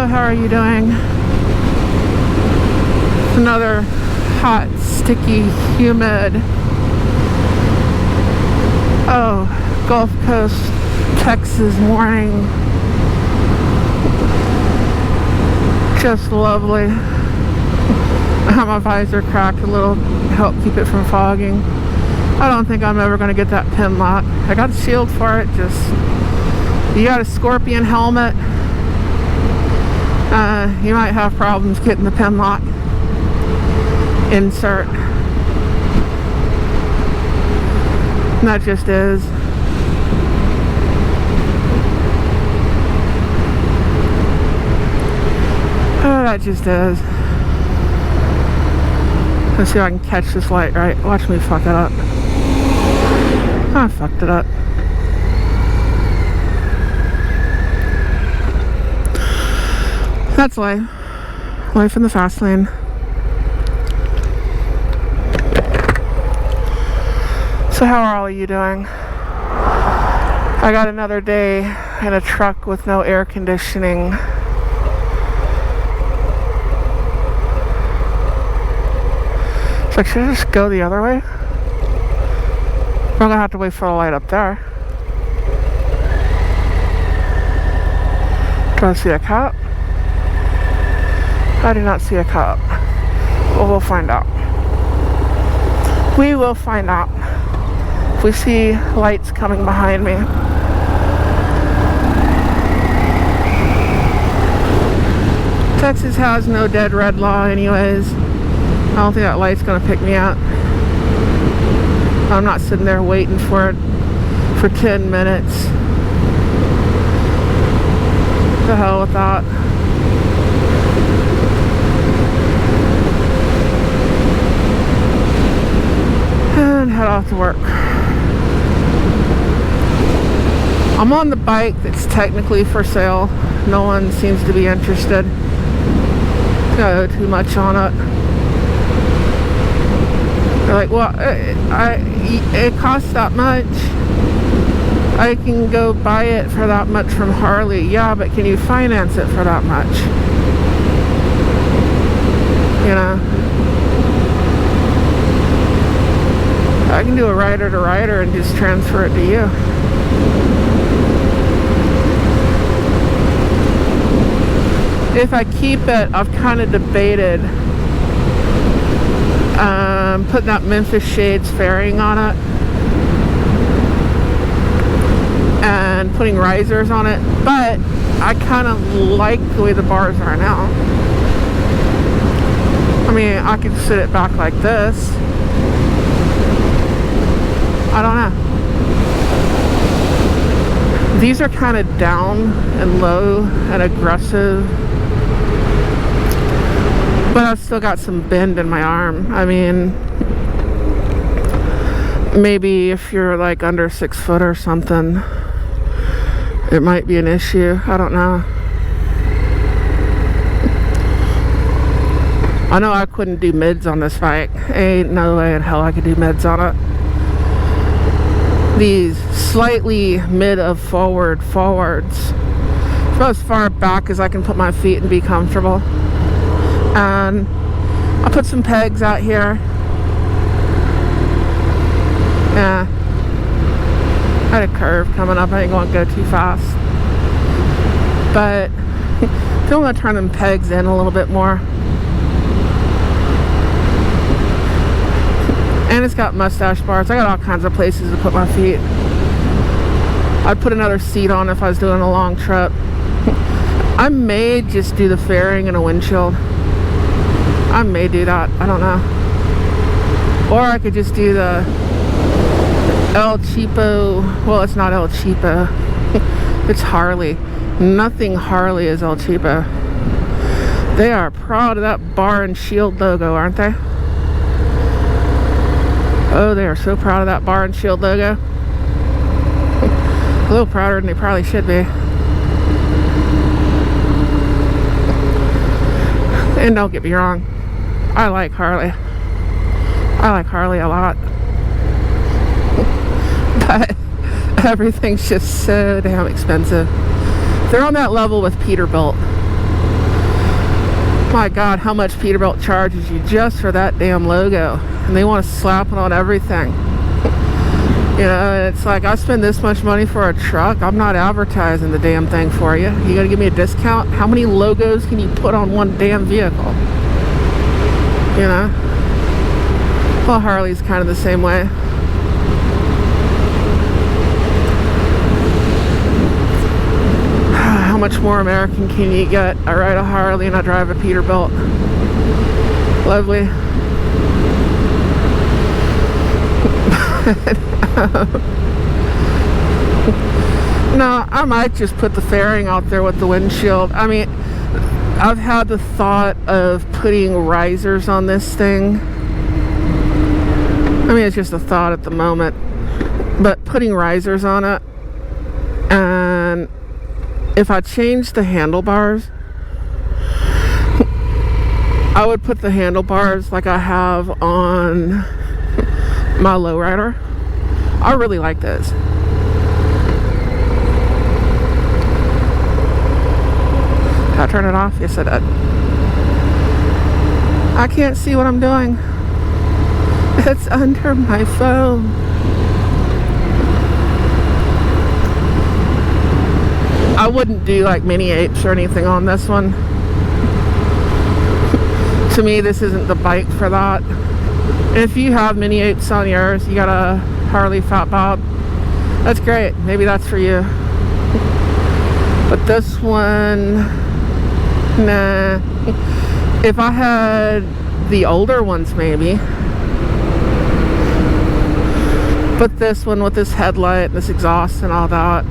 how are you doing? Another hot, sticky, humid, Gulf Coast, Texas morning. Just lovely. I have my visor cracked a little to help keep it from fogging. I don't think I'm ever going to get that pin lock. I got a shield for it, just you got a Scorpion helmet, you might have problems getting the pin lock insert. And that just is. Oh, that just is. Let's see if I can catch this light right. Watch me fuck it up. I fucked it up. That's life. Life in the fast lane. So how are all of you doing? I got another day in a truck with no air conditioning. It's like, should I just go the other way? I'm gonna have to wait for the light up there. Do I see a cop? I do not see a cop. Well, we'll find out. We will find out. If we see lights coming behind me. Texas has no dead red law anyways. I don't think that light's gonna pick me up. I'm not sitting there waiting for it for 10 minutes. The hell with that. And head off to work. I'm on the bike that's technically for sale. No one seems to be interested. I owe too much on it. They're like, well, it costs that much. I can go buy it for that much from Harley. Yeah, but can you finance it for that much? You know? I can do a rider to rider and just transfer it to you. If I keep it, I've kind of debated putting that Memphis Shades fairing on it and putting risers on it, but I kind of like the way the bars are now. I mean, I could sit it back like this. I don't know. These are kind of down and low and aggressive, but I've still got some bend in my arm. I mean, maybe if you're like under 6 foot or something, it might be an issue. I don't know. I know I couldn't do mids on this bike. Ain't no way in hell I could do mids on it. These slightly mid of forwards. About as far back as I can put my feet and be comfortable. And I'll put some pegs out here. Yeah. I had a curve coming up. I ain't gonna go too fast. But I think I'm gonna turn them pegs in a little bit more. And it's got mustache bars. I got all kinds of places to put my feet. I'd put another seat on if I was doing a long trip. I may just do the fairing and a windshield. I may do that. I don't know. Or I could just do the El Cheapo. Well, it's not El Cheapo. It's Harley. Nothing Harley is El Cheapo. They are proud of that bar and shield logo, aren't they? Oh, they are so proud of that bar and shield logo. A little prouder than they probably should be. And don't get me wrong, I like Harley. I like Harley a lot. But everything's just so damn expensive. They're on that level with Peterbilt. My God, how much Peterbilt charges you just for that damn logo. And they want to slap it on everything. You know, and it's like, I spend this much money for a truck. I'm not advertising the damn thing for you. You gotta give me a discount? How many logos can you put on one damn vehicle? You know? Well, Harley's kind of the same way. How much more American can you get? I ride a Harley and I drive a Peterbilt. Lovely. No, I might just put the fairing out there with the windshield. I mean, I've had the thought of putting risers on this thing. I mean, it's just a thought at the moment. But putting risers on it, and if I change the handlebars, I would put the handlebars like I have on my lowrider. I really like those. Did I turn it off? Yes, I did. I can't see what I'm doing. It's under my phone. I wouldn't do like mini apes or anything on this one. To me, this isn't the bike for that. And if you have mini apes on yours, you got a Harley Fat Bob, that's great. Maybe that's for you. But this one, nah. If I had the older ones, maybe. But this one with this headlight and this exhaust and all that,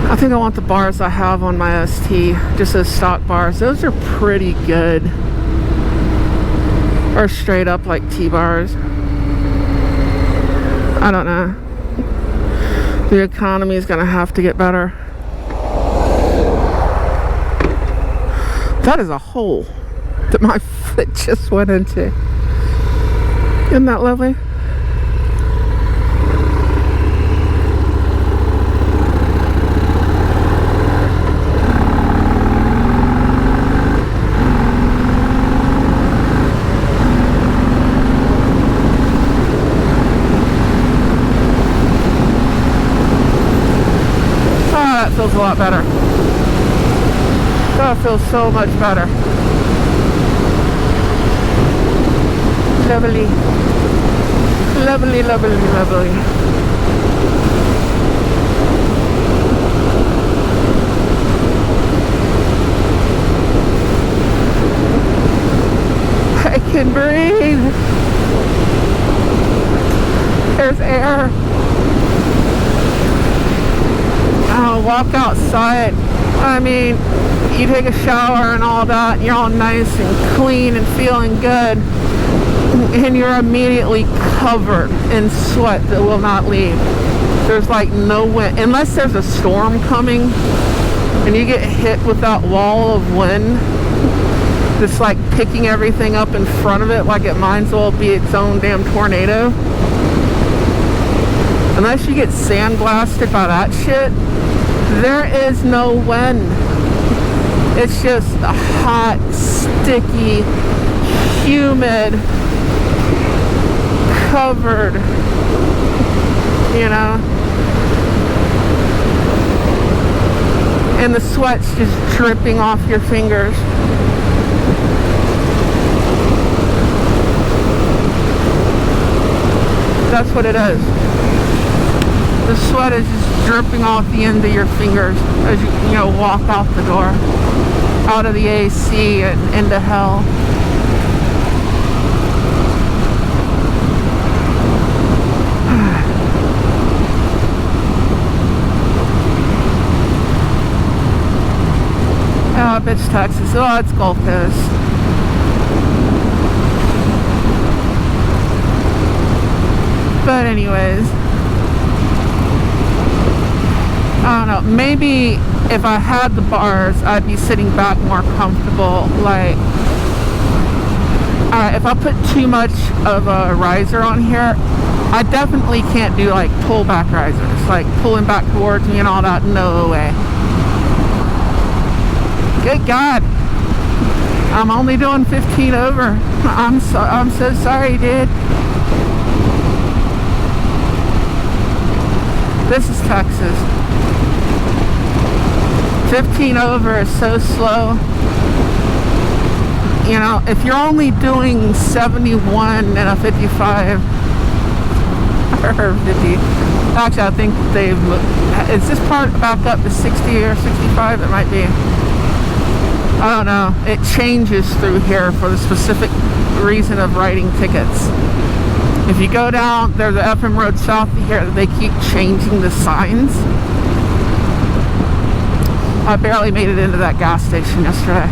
I think I want the bars I have on my ST, just as stock bars. Those are pretty good. Or straight up like T-bars. I don't know. The economy is gonna have to get better. That is a hole that my foot just went into. Isn't that lovely? Feels a lot better. That feels so much better. Lovely. Lovely, lovely, lovely. I can breathe. There's air. Oh, walk outside. I mean, you take a shower and all that, and you're all nice and clean and feeling good, and you're immediately covered in sweat that will not leave. There's like no wind, unless there's a storm coming and you get hit with that wall of wind that's like picking everything up in front of it, like it might as well be its own damn tornado. Unless you get sandblasted by that shit, there is no wind. It's just hot, sticky, humid, covered, you know? And the sweat's just dripping off your fingers. That's what it is. The sweat is just dripping off the end of your fingers as you know, walk out the door, out of the AC and into hell. Oh, bitch, Texas. Oh, it's Gulf Coast. But anyways, I don't know, maybe if I had the bars, I'd be sitting back more comfortable. Like, alright, if I put too much of a riser on here, I definitely can't do like pull back risers, like pulling back towards me and all that. No way. Good God. I'm only doing 15 over. I'm so sorry, dude. This is Texas. 15 over is so slow. You know, if you're only doing 71 and a 55 or 50, actually I think they've, is this part back up to 60 or 65? It might be. I don't know. It changes through here for the specific reason of writing tickets. If you go down, there's the FM road south of here, they keep changing the signs. I barely made it into that gas station yesterday.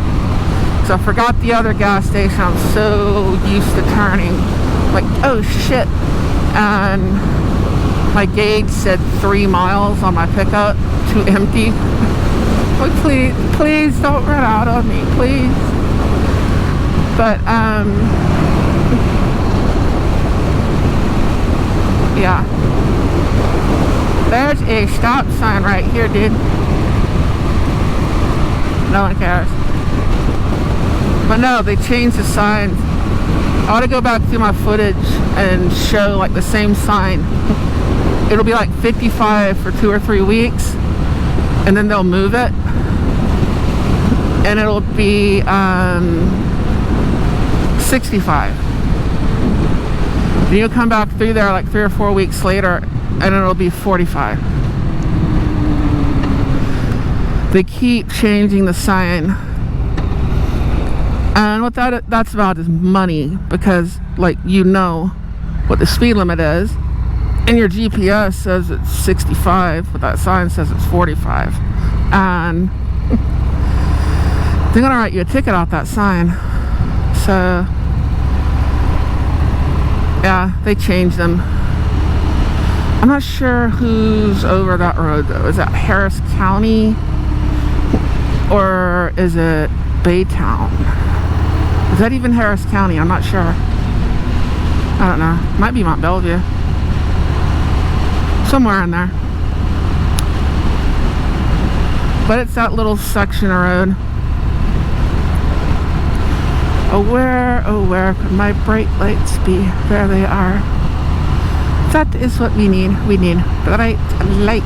So I forgot the other gas station. I'm so used to turning. Like, oh shit. And my gauge said 3 miles on my pickup to empty. Like, please don't run out on me, please. But, yeah. There's a stop sign right here, dude. No one cares. But no, they changed the signs. I ought to go back through my footage and show like the same sign. It'll be like 55 for 2 or 3 weeks, and then they'll move it. And it'll be 65. Then you'll come back through there like 3 or 4 weeks later, and it'll be 45. They keep changing the sign. And what that's about is money, because like, you know what the speed limit is, and your GPS says it's 65, but that sign says it's 45. And they're gonna write you a ticket off that sign. So yeah, they changed them. I'm not sure who's over that road though. Is that Harris County or is it Baytown? Is that even Harris County? I'm not sure. I don't know. Might be Mont Belvieu. Somewhere in there. But it's that little section of road. Oh, where could my bright lights be? There they are. That is what we need. We need bright lights.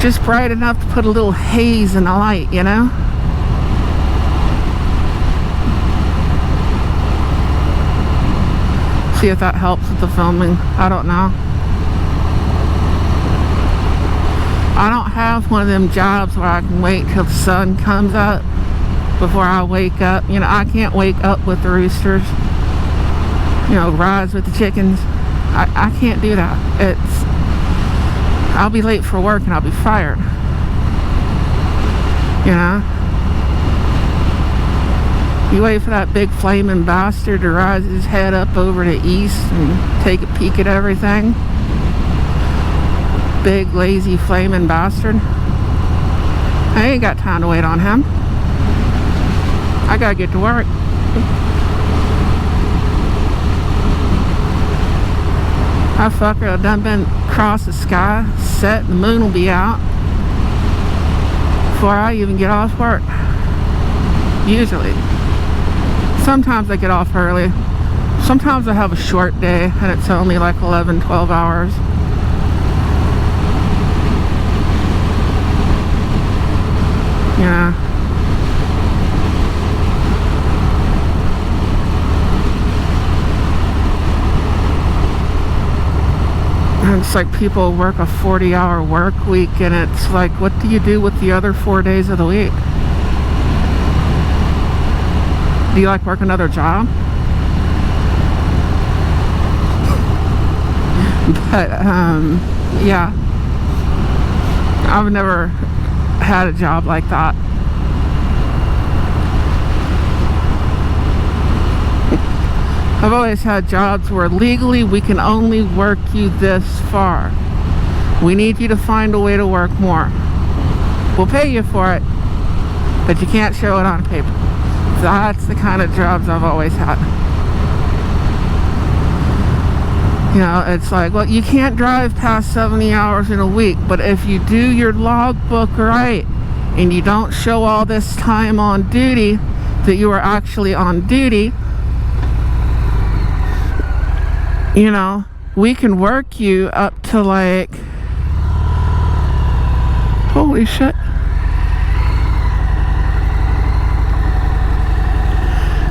Just bright enough to put a little haze in the light, you know? See if that helps with the filming. I don't know. I don't have one of them jobs where I can wait till the sun comes up before I wake up. You know, I can't wake up with the roosters. You know, rise with the chickens. I can't do that. I'll be late for work and I'll be fired. You know? You wait for that big flaming bastard to rise his head up over the east and take a peek at everything. Big, lazy, flaming bastard. I ain't got time to wait on him. I gotta get to work. That fucker will done been across the sky, set, and the moon will be out before I even get off work. Usually. Sometimes I get off early. Sometimes I have a short day and it's only like 11, 12 hours. Yeah. And it's like people work a 40-hour work week, and it's like, what do you do with the other 4 days of the week? Do you like work another job? But yeah, I've never had a job like that. I've always had jobs where legally we can only work you this far. We need you to find a way to work more. We'll pay you for it, but you can't show it on paper. That's the kind of jobs I've always had. You know, it's like, well, you can't drive past 70 hours in a week, but if you do your logbook right, and you don't show all this time on duty that you are actually on duty, you know, we can work you up to like, holy shit.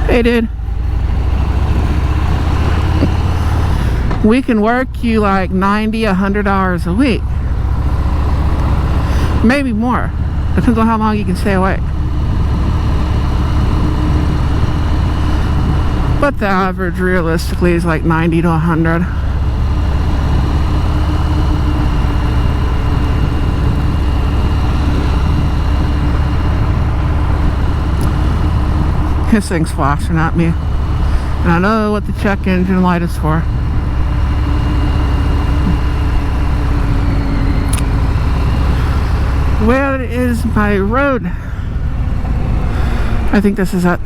Hey, dude. We can work you like 90, 100 hours a week. Maybe more. Depends on how long you can stay awake. But the average realistically is like 90 to 100. His thing's flashing at me. And I know what the check engine light is for. Where is my road? I think this is it.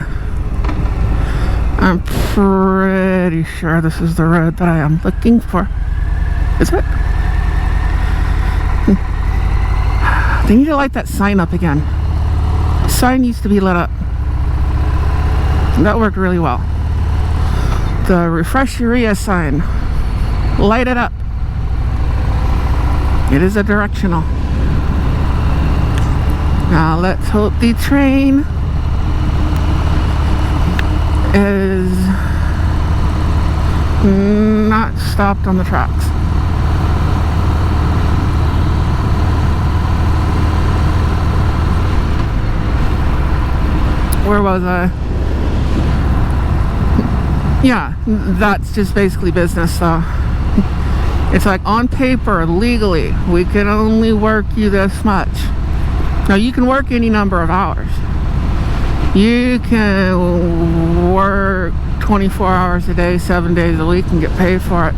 I'm pretty sure this is the road that I am looking for. Is it? They need to light that sign up again. The sign needs to be lit up. That worked really well. The Refresheria sign. Light it up. It is a directional. Now let's hope the train is not stopped on the tracks. Where was I? Yeah, that's just basically business though. It's like on paper, legally, we can only work you this much. Now you can work any number of hours. You can work 24 hours a day, 7 days a week and get paid for it.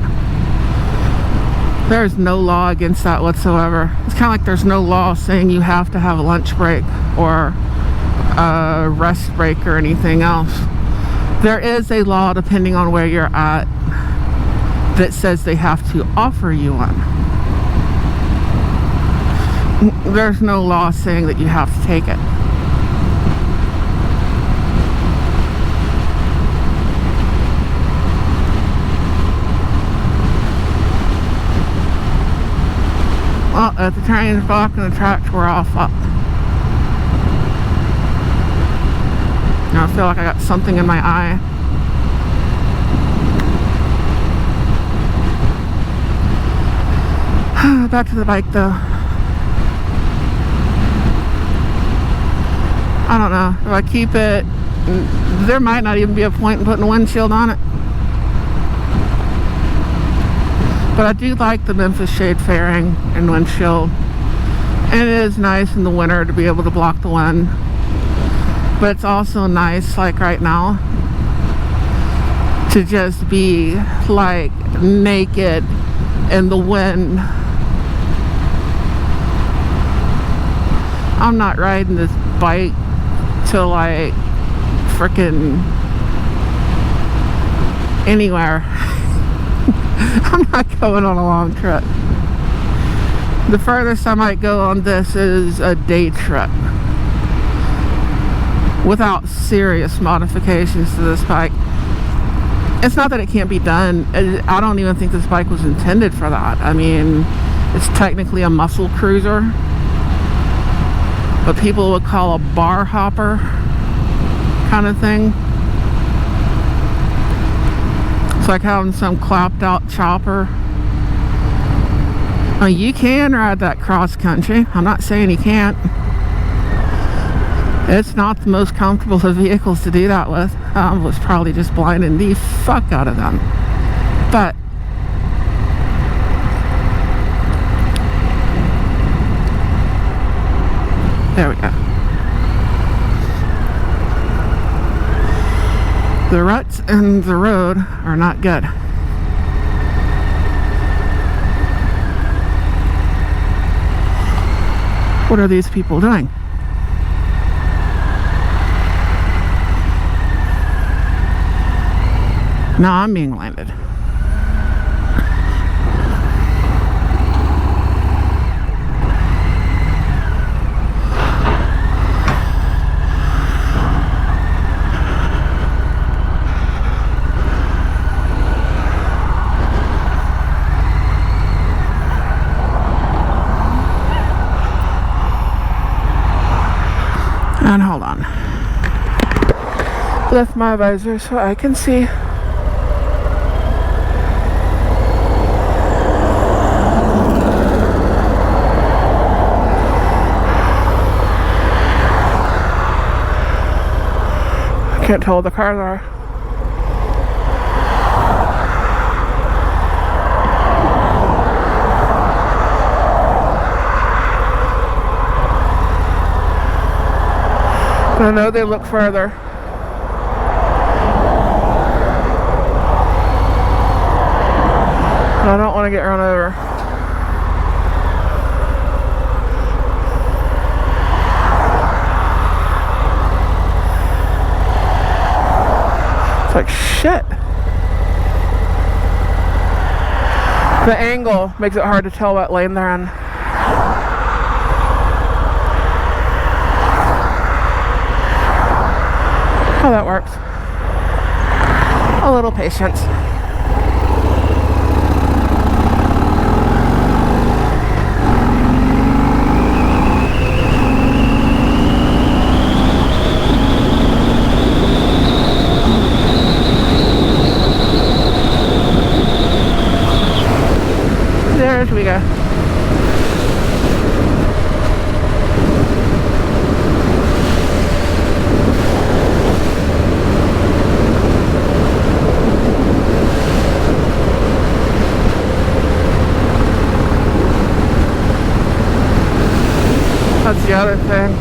There's no law against that whatsoever. It's kind of like there's no law saying you have to have a lunch break or a rest break or anything else. There is a law, depending on where you're at, that says they have to offer you one. There's no law saying that you have to take it. Well, if the train's blocking the tracks, we're all fucked. Now I feel like I got something in my eye. Back to the bike though. I don't know. If I keep it, there might not even be a point in putting a windshield on it. But I do like the Memphis shade fairing and windshield. And it is nice in the winter to be able to block the wind. But it's also nice, like right now, to just be like naked in the wind. I'm not riding this bike to like frickin' anywhere. I'm not going on a long trip. The furthest I might go on this is a day trip without serious modifications to this bike. It's not that it can't be done. I don't even think this bike was intended for that. I mean, it's technically a muscle cruiser, what people would call a bar hopper kind of thing. It's like having some clapped out chopper. Now, you can ride that cross country. I'm not saying you can't. It's not the most comfortable of vehicles to do that with. I was probably just blinding the fuck out of them. But there we go. The ruts in the road are not good. What are these people doing? Now I'm being landed. And hold on. Lift my visor so I can see. I can't tell what the cars are. I know they look further. I don't want to get run over. It's like shit. The angle makes it hard to tell what lane they're in. Oh, that works. A little patience. There we go. That's the other thing,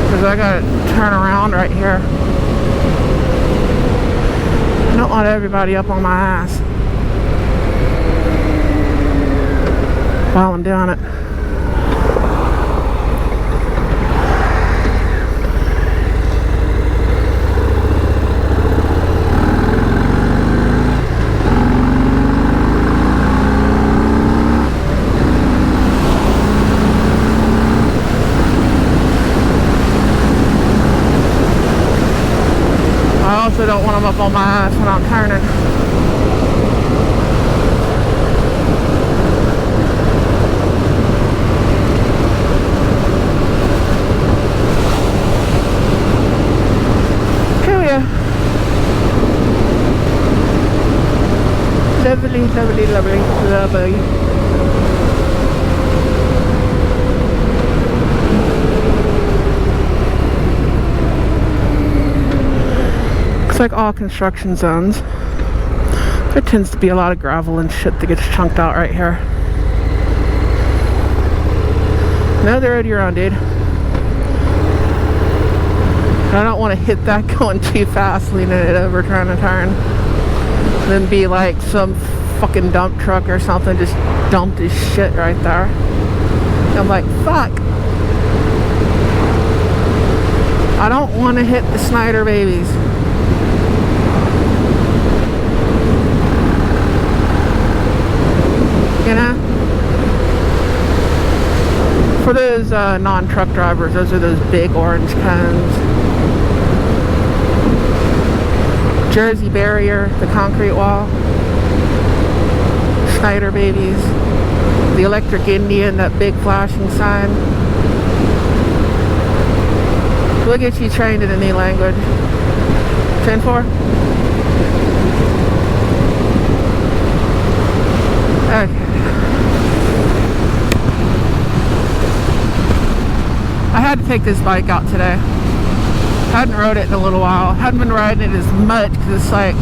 because I gotta turn around right here. I don't want everybody up on my ass while I'm doing it. I also don't want them up on my ass when I'm turning. Lovely, lovely, lovely, lovely. Looks like all construction zones. There tends to be a lot of gravel and shit that gets chunked out right here. Know the road you're on, dude. I don't want to hit that going too fast, leaning it over, trying to turn. Then be like some fucking dump truck or something just dumped his shit right there. I'm like, fuck. I don't want to hit the Snyder babies. You know? For those non-truck drivers, those are those big orange cones. Jersey barrier, the concrete wall, Snyder babies, the electric Indian, that big flashing sign. We'll get you trained in a new language. Train 4? Okay. I had to take this bike out today. Hadn't rode it in a little while. Hadn't been riding it as much because it's like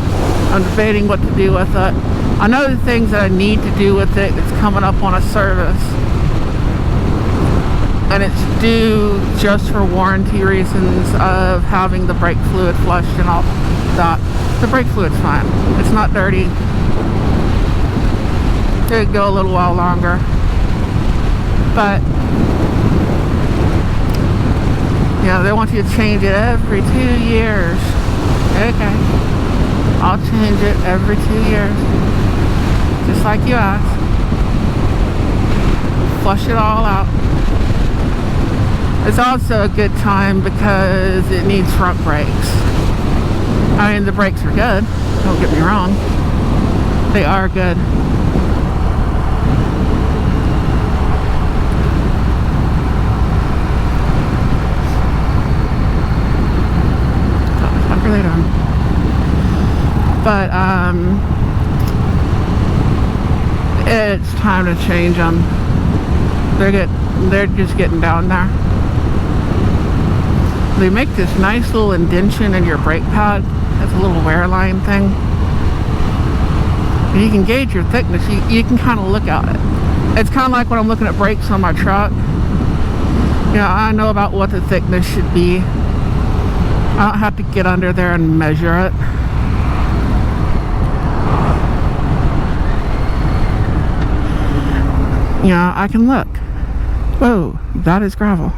I'm debating what to do with it. I know the things that I need to do with it. It's coming up on a service, and it's due just for warranty reasons of having the brake fluid flushed and all that. The brake fluid's fine. It's not dirty. It could go a little while longer, but yeah, they want you to change it every 2 years. Okay. I'll change it every 2 years. Just like you asked. Flush it all out. It's also a good time because it needs front brakes. I mean, the brakes are good. Don't get me wrong. They are good. it's time to change them. They're just getting down there. They make this nice little indentation in your brake pad. That's a little wear line thing. And you can gauge your thickness. You can kind of look at it. It's kind of like when I'm looking at brakes on my truck. You know, I know about what the thickness should be. I don't have to get under there and measure it. You know, I can look. Whoa, that is gravel.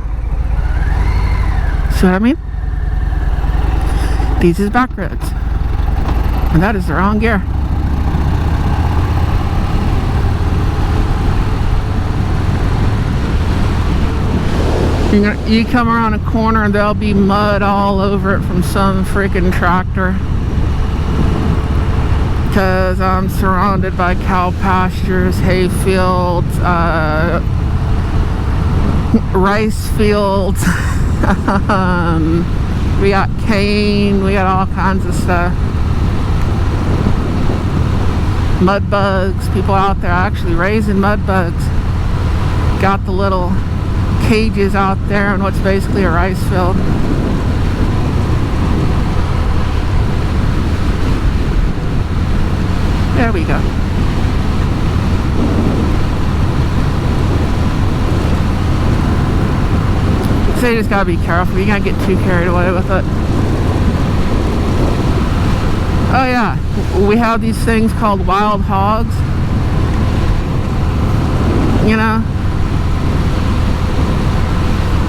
See what I mean? These is back roads. And that is the wrong gear. You come around a corner and there'll be mud all over it from some freaking tractor. Because I'm surrounded by cow pastures, hay fields, rice fields. We got cane, we got all kinds of stuff. Mud bugs, people out there actually raising mud bugs. Got the little cages out there in what's basically a rice field. There we go. So you just gotta be careful. You can't get too carried away with it. Oh yeah, we have these things called wild hogs. You know,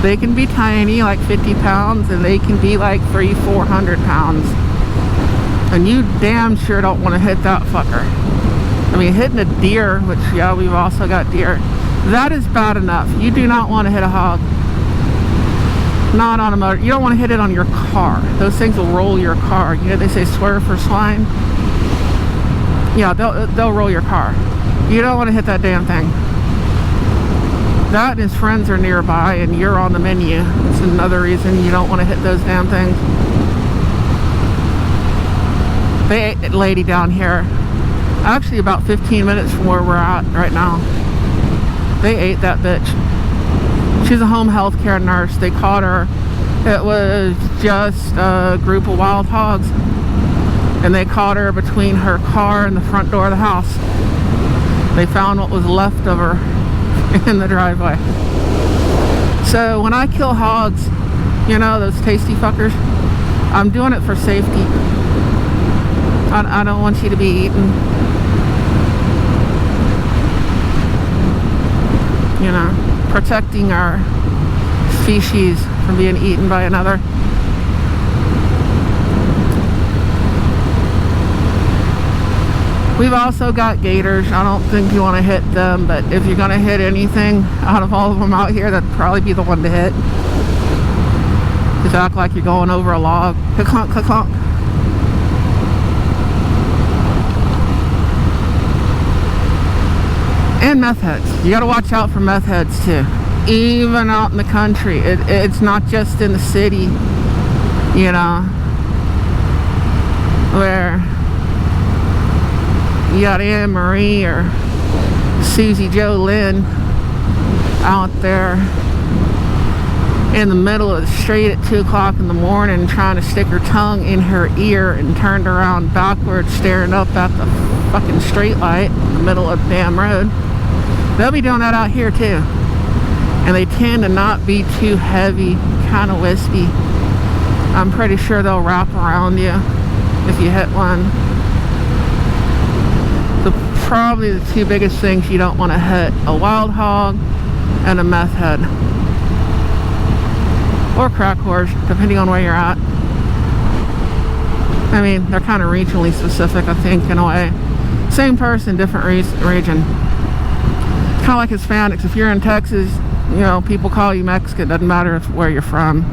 they can be tiny, like 50 pounds, and they can be like 300-400 pounds. And you damn sure don't want to hit that fucker. I mean, hitting a deer, which, yeah, we've also got deer, that is bad enough. You do not want to hit a hog. Not on a motor. You don't want to hit it on your car. Those things will roll your car. You know, they say swerve for swine. Yeah, they'll roll your car. You don't want to hit that damn thing. That and his friends are nearby and you're on the menu. It's another reason you don't want to hit those damn things. They ate a lady down here, actually about 15 minutes from where we're at right now. They ate that bitch. She's a home health care nurse. They caught her. It was just a group of wild hogs. And they caught her between her car and the front door of the house. They found what was left of her in the driveway. So when I kill hogs, you know, those tasty fuckers, I'm doing it for safety. I don't want you to be eaten. You know, protecting our species from being eaten by another. We've also got gators. I don't think you want to hit them, but if you're going to hit anything out of all of them out here, that'd probably be the one to hit. Just act like you're going over a log. Clunk, clunk, clunk. And meth heads. You got to watch out for meth heads too. Even out in the country. It's not just in the city, you know, where you got Anne Marie or Susie Joe Lynn out there in the middle of the street at 2 o'clock in the morning trying to stick her tongue in her ear and turned around backwards staring up at the fucking street light in the middle of the damn road. They'll be doing that out here too. And they tend to not be too heavy, kind of wispy. I'm pretty sure they'll wrap around you if you hit one. So probably the two biggest things you don't want to hit: a wild hog and a meth head. Or crack horse, depending on where you're at. I mean, they're kind of regionally specific, I think, in a way. Same person, different region. Kind of like Hispanics. If you're in Texas, you know, people call you Mexican. Doesn't matter where you're from.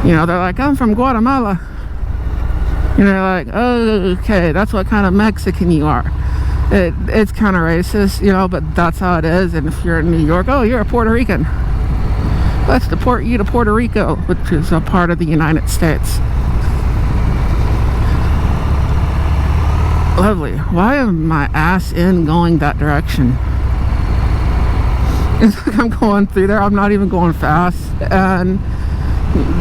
You know, they're like, I'm from Guatemala. And they're like, oh, okay, that's what kind of Mexican you are. It's kind of racist, you know, but that's how it is. And if you're in New York, oh, you're a Puerto Rican. Let's deport you to Puerto Rico, which is a part of the United States. Lovely. Why am my ass in going that direction? It's like I'm going through there. I'm not even going fast. And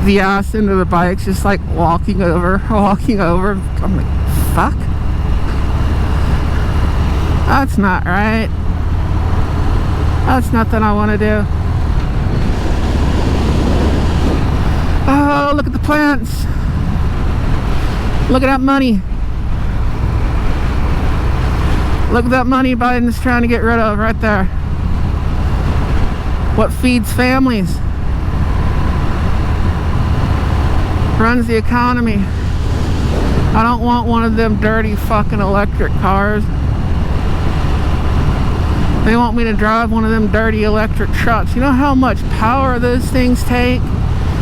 the ass end of the bike's just like walking over. I'm like, fuck. That's not right. That's nothing I want to do. Oh, look at the plants. Look at that money. Look at that money Biden's trying to get rid of right there. What feeds families? Runs the economy. I don't want one of them dirty fucking electric cars. They want me to drive one of them dirty electric trucks. You know how much power those things take?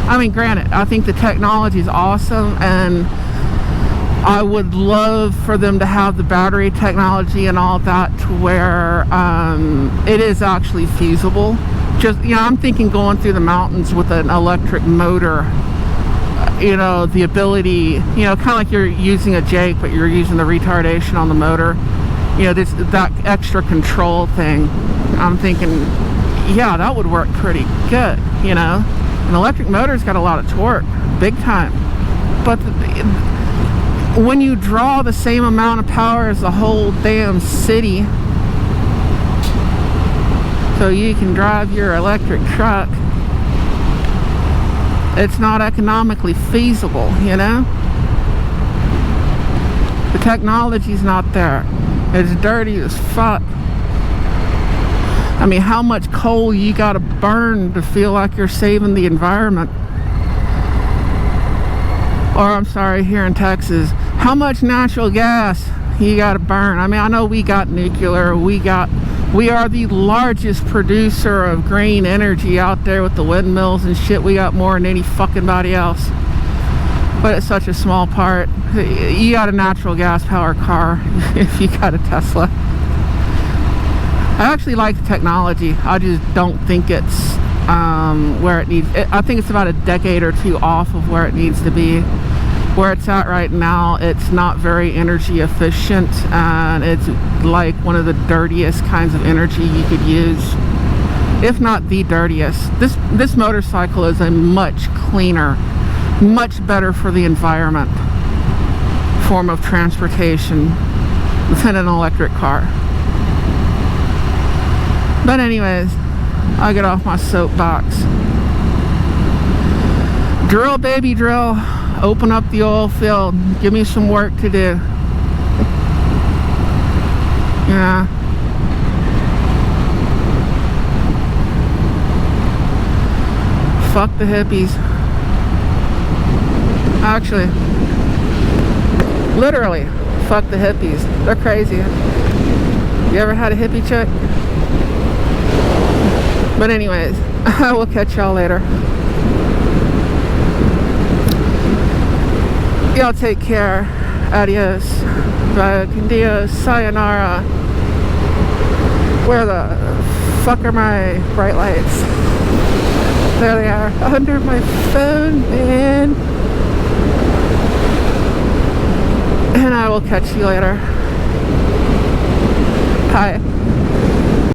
I mean, granted, I think the technology is awesome, and I would love for them to have the battery technology and all that to where it is actually feasible. Just, you know, I'm thinking going through the mountains with an electric motor, you know, the ability, you know, kind of like you're using a Jake, but you're using the retardation on the motor, you know, that extra control thing. I'm thinking, yeah, that would work pretty good, you know. An electric motor's got a lot of torque, big time. But when you draw the same amount of power as the whole damn city, so you can drive your electric truck, it's not economically feasible, you know? The technology's not there. It's dirty as fuck. I mean, how much coal you gotta burn to feel like you're saving the environment? Or, I'm sorry, here in Texas, how much natural gas you gotta burn? I mean, I know we got nuclear, we are the largest producer of green energy out there with the windmills and shit. We got more than any fucking body else. But it's such a small part. You got a natural gas powered car if you got a Tesla. I actually like the technology. I just don't think it's where it needs. I think it's about a decade or two off of where it needs to be. Where it's at right now, it's not very energy efficient, and it's like one of the dirtiest kinds of energy you could use, if not the dirtiest. This motorcycle is a much cleaner, much better for the environment form of transportation than an electric car. But anyways, I'll get off my soapbox. Drill, baby, drill. Open up the oil field. Give me some work to do. Yeah. Fuck the hippies. Actually, literally, fuck the hippies. They're crazy. You ever had a hippie chick? But anyways, I will catch y'all later. Y'all take care. Adios. Bye. Dios. Sayonara. Where the fuck are my bright lights? There they are. Under my phone, man. And I will catch you later. Bye.